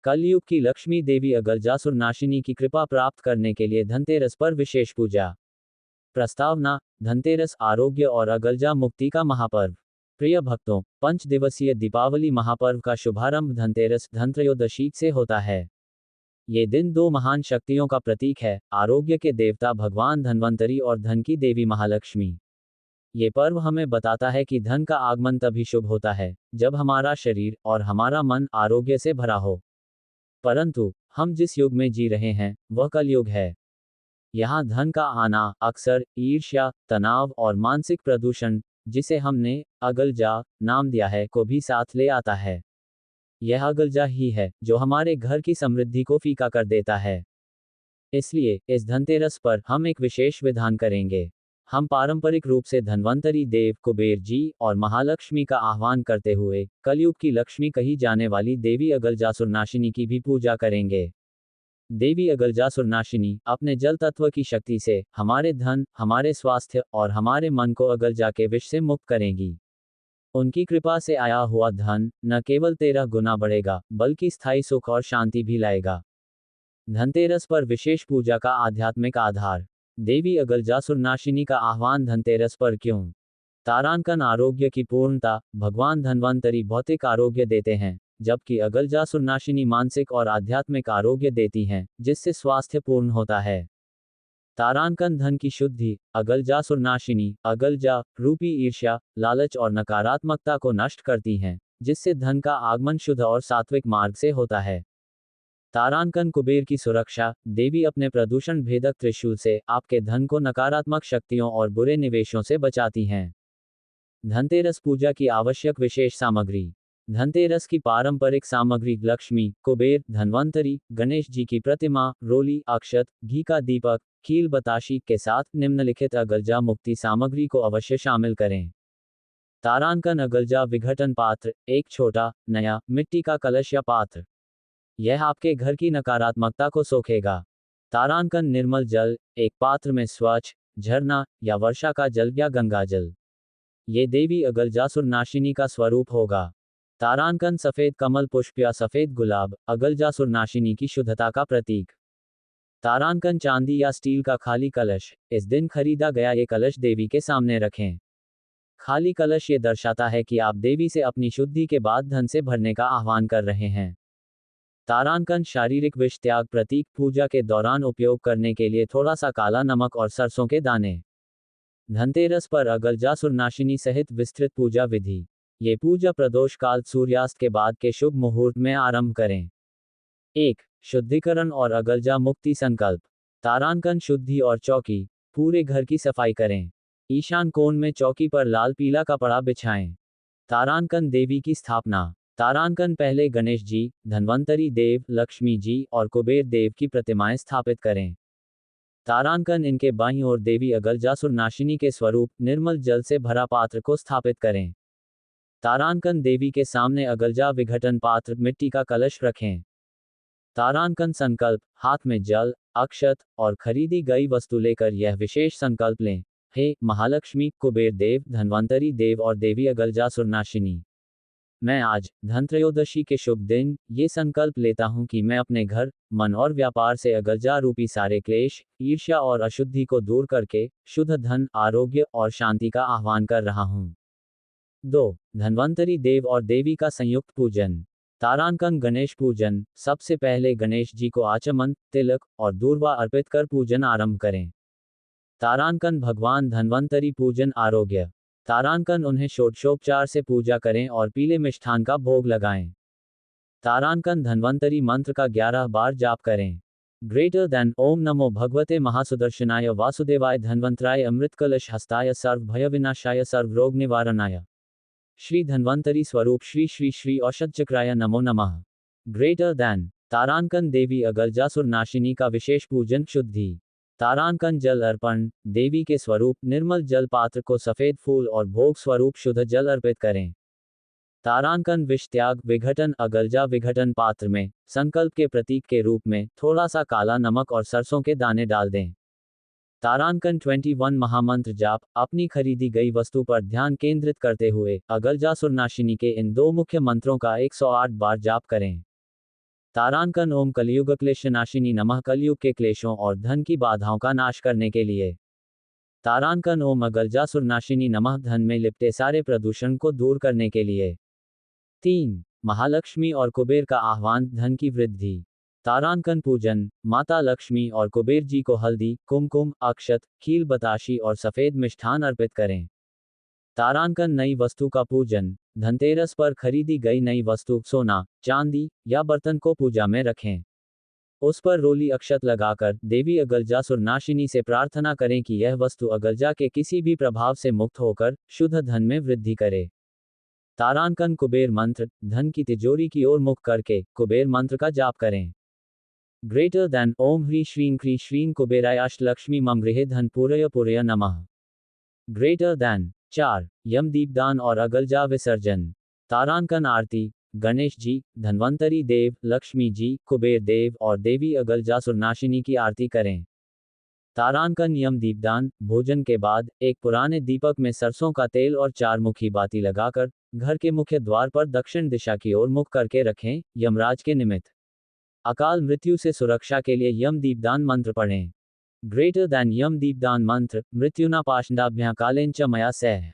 कलयुग की लक्ष्मी देवी अगलजासुर नाशिनी की कृपा प्राप्त करने के लिए धनतेरस पर विशेष पूजा। प्रस्तावना: धनतेरस आरोग्य और अगलजा मुक्ति का महापर्व। प्रिय भक्तों, 5 दिवसीय दीपावली महापर्व का शुभारंभ धनतेरस धनत्रयोदशी से होता है। ये दिन दो महान शक्तियों का प्रतीक है, आरोग्य के देवता भगवान धन्वंतरी और धन की देवी महालक्ष्मी। ये पर्व हमें बताता है कि धन का आगमन तभी शुभ होता है जब हमारा शरीर और हमारा मन आरोग्य से भरा हो। परंतु हम जिस युग में जी रहे हैं वह कलयुग है। यहाँ धन का आना अक्सर ईर्ष्या, तनाव और मानसिक प्रदूषण, जिसे हमने अगलजा नाम दिया है, को भी साथ ले आता है। यह अगलजा ही है जो हमारे घर की समृद्धि को फीका कर देता है। इसलिए इस धनतेरस पर हम एक विशेष विधान करेंगे। हम पारंपरिक रूप से धन्वंतरी देव, कुबेर जी और महालक्ष्मी का आह्वान करते हुए कलयुग की लक्ष्मी कही जाने वाली देवी अगलजासुरनाशिनी की भी पूजा करेंगे। देवी अगलजासुरनाशिनी अपने जल तत्व की शक्ति से हमारे धन, हमारे स्वास्थ्य और हमारे मन को अगलजा के विष से मुक्त करेंगी। उनकी कृपा से आया हुआ धन न केवल 13 गुना बढ़ेगा बल्कि स्थायी सुख और शांति भी लाएगा। धनतेरस पर विशेष पूजा का आध्यात्मिक आधार। देवी अगलजासुरनाशिनी का आह्वान धनतेरस पर क्यों? तारांकन आरोग्य की पूर्णता। भगवान धन्वंतरी भौतिक आरोग्य देते हैं, जबकि अगलजासुरनाशिनी मानसिक और आध्यात्मिक आरोग्य देती हैं, जिससे स्वास्थ्य पूर्ण होता है। तारांकन धन की शुद्धि। अगलजासुरनाशिनी अगलजा रूपी ईर्ष्या, लालच और नकारात्मकता को नष्ट करती हैं, जिससे धन का आगमन शुद्ध और सात्विक मार्ग से होता है। तारांकन कुबेर की सुरक्षा। देवी अपने प्रदूषण भेदक त्रिशूल से आपके धन को नकारात्मक शक्तियों और बुरे निवेशों से बचाती हैं। धनतेरस पूजा की आवश्यक विशेष सामग्री। धनतेरस की पारंपरिक सामग्री लक्ष्मी, कुबेर, धन्वंतरी, गणेश जी की प्रतिमा, रोली, अक्षत, घी का दीपक, खील बताशी के साथ निम्नलिखित अगलजा मुक्ति सामग्री को अवश्य शामिल करें। तारांकन अगलजा विघटन पात्र। एक छोटा नया मिट्टी का कलश या पात्र। यह आपके घर की नकारात्मकता को सोखेगा। तारांकन निर्मल जल। एक पात्र में स्वच्छ झरना या वर्षा का जल या गंगा जल। ये देवी अगलजासुरनाशिनी का स्वरूप होगा। तारांकन सफेद कमल पुष्प या सफेद गुलाब, अगलजासुरनाशिनी की शुद्धता का प्रतीक। तारांकन चांदी या स्टील का खाली कलश। इस दिन खरीदा गया ये कलश देवी के सामने रखें। खाली कलश ये दर्शाता है कि आप देवी से अपनी शुद्धि के बाद धन से भरने का आह्वान कर रहे हैं। तारांकन शारीरिक विष त्याग प्रतीक। पूजा के दौरान उपयोग करने के लिए थोड़ा सा काला नमक और सरसों के दाने। धनतेरस पर अगलजासुरनाशिनी सहित विस्तृत पूजा विधि। ये पूजा प्रदोष काल सूर्यास्त के बाद के शुभ मुहूर्त में आरंभ करें। 1. शुद्धिकरण और अगलजा मुक्ति संकल्प। तारांकन शुद्धि और चौकी। पूरे घर की सफाई करें। ईशान कोण में चौकी पर लाल पीला कपड़ा बिछाएं। तारांकन देवी की स्थापना। तारांकन पहले गणेश जी, धन्वंतरी देव, लक्ष्मी जी और कुबेर देव की प्रतिमाएं स्थापित करें। तारांकन इनके बाईं ओर देवी अगलजासुरनाशिनी के स्वरूप निर्मल जल से भरा पात्र को स्थापित करें। तारांकन देवी के सामने अगलजा विघटन पात्र मिट्टी का कलश रखें। तारांकन संकल्प। हाथ में जल, अक्षत और खरीदी गई वस्तु लेकर यह विशेष संकल्प लें। हे महालक्ष्मी, कुबेर देव, धन्वंतरी देव और देवी अगलजासुरनाशिनी, मैं आज धनत्रयोदशी के शुभ दिन ये संकल्प लेता हूँ कि मैं अपने घर, मन और व्यापार से अगलजा रूपी सारे क्लेश, ईर्ष्या और अशुद्धि को दूर करके शुद्ध धन, आरोग्य और शांति का आह्वान कर रहा हूँ। 2. धन्वंतरी देव और देवी का संयुक्त पूजन। तारांकन गणेश पूजन। सबसे पहले गणेश जी को आचमन, तिलक और दूर्वा अर्पित कर पूजन आरंभ करें। तारांकन भगवान धन्वंतरी पूजन आरोग्य। तारांकन उन्हें षोडशोपचार से पूजा करें और पीले मिष्ठान का भोग लगाएं। तारांकन धन्वंतरी मंत्र का 11 बार जाप करें। ग्रेटर देन ओम नमो भगवते महासुदर्शनाय वासुदेवाय धन्वंतराय अमृतकलश हस्ताय सर्व भय विनाशाय सर्व रोग निवारणाय श्री धन्वंतरी स्वरूप श्री श्री श्री औषधचक्राय नमो नमः। Greater than. तारांकन देवी अगलजासुरनाशिनी का विशेष पूजन शुद्धि। तारांकन जल अर्पण। देवी के स्वरूप निर्मल जल पात्र को सफेद फूल और भोग स्वरूप शुद्ध जल अर्पित करें। तारांकन विष त्याग विघटन। अगलजा विघटन पात्र में संकल्प के प्रतीक के रूप में थोड़ा सा काला नमक और सरसों के दाने डाल दें। तारांकन 21 महामंत्र जाप। अपनी खरीदी गई वस्तु पर ध्यान केंद्रित करते हुए अगलजासुरनाशिनी के इन दो मुख्य मंत्रों का 108 बार जाप करें। तारांकन ओम कलयुग क्लेशनाशिनी नमः, कलयुग के क्लेशों और धन की बाधाओं का नाश करने के लिए। तारांकन ओम अगलजासुरनाशिनी नमः, धन में लिपटे सारे प्रदूषण को दूर करने के लिए। 3. महालक्ष्मी और कुबेर का आह्वान, धन की वृद्धि। तारांकन पूजन, माता लक्ष्मी और कुबेर जी को हल्दी, कुमकुम, अक्षत, खील बताशी और सफेद मिष्ठान अर्पित करें। तारांकन नई वस्तु का पूजन, धनतेरस पर खरीदी गई नई वस्तु, सोना, चांदी या बर्तन को पूजा में रखें। उस पर रोली अक्षत लगाकर देवी अगलजासुरनाशिनी से प्रार्थना करें कि यह वस्तु अगलजा के किसी भी प्रभाव से मुक्त होकर शुद्ध धन में वृद्धि करे। तारांकन कुबेर मंत्र, धन की तिजोरी की ओर मुख करके कुबेर मंत्र का जाप करें। ग्रेटर देन ओम ह्री श्रीं कुबेराय अष्टलक्ष्मी मम गृहे धन पूरय पूरय नमः। Greater than 4. यम दीपदान और अगलजा विसर्जन। तारांकन आरती, गणेश जी, धन्वंतरी देव, लक्ष्मी जी, कुबेर देव और देवी अगलजासुरनाशिनी की आरती करें। तारांकन यम दीपदान, भोजन के बाद एक पुराने दीपक में सरसों का तेल और 4 मुखी बाती लगाकर घर के मुख्य द्वार पर दक्षिण दिशा की ओर मुख करके रखें, यमराज के निमित्त। अकाल मृत्यु से सुरक्षा के लिए यम दीपदान मंत्र पढ़ें। ग्रेटर दैन यम दीपदान मंत्र, मृत्युना पाषंडाभ्यां कालेन च मया सह।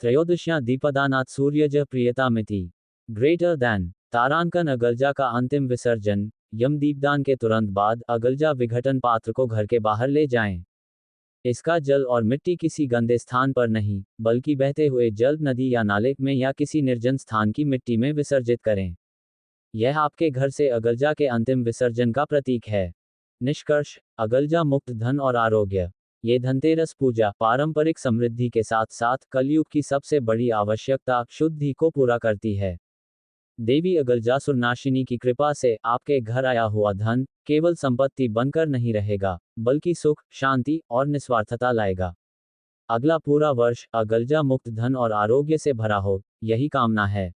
त्रयोदश्यां दीपदानात् सूर्यज प्रियतामिति। ग्रेटर दैन तारांकन अगलजा का अंतिम विसर्जन, यम दीपदान के तुरंत बाद अगलजा विघटन पात्र को घर के बाहर ले जाएं। इसका जल और मिट्टी किसी गंदे स्थान पर नहीं, बल्कि बहते हुए जल, नदी या नाले में या किसी निर्जन स्थान की मिट्टी में विसर्जित करें। यह आपके घर से अगलजा के अंतिम विसर्जन का प्रतीक है। निष्कर्ष, अगलजा मुक्त धन और आरोग्य। ये धनतेरस पूजा पारंपरिक समृद्धि के साथ साथ कलयुग की सबसे बड़ी आवश्यकता, शुद्धि को पूरा करती है। देवी अगलजासुरनाशिनी की कृपा से आपके घर आया हुआ धन केवल संपत्ति बनकर नहीं रहेगा, बल्कि सुख, शांति और निस्वार्थता लाएगा। अगला पूरा वर्ष अगलजा मुक्त धन और आरोग्य से भरा हो, यही कामना है।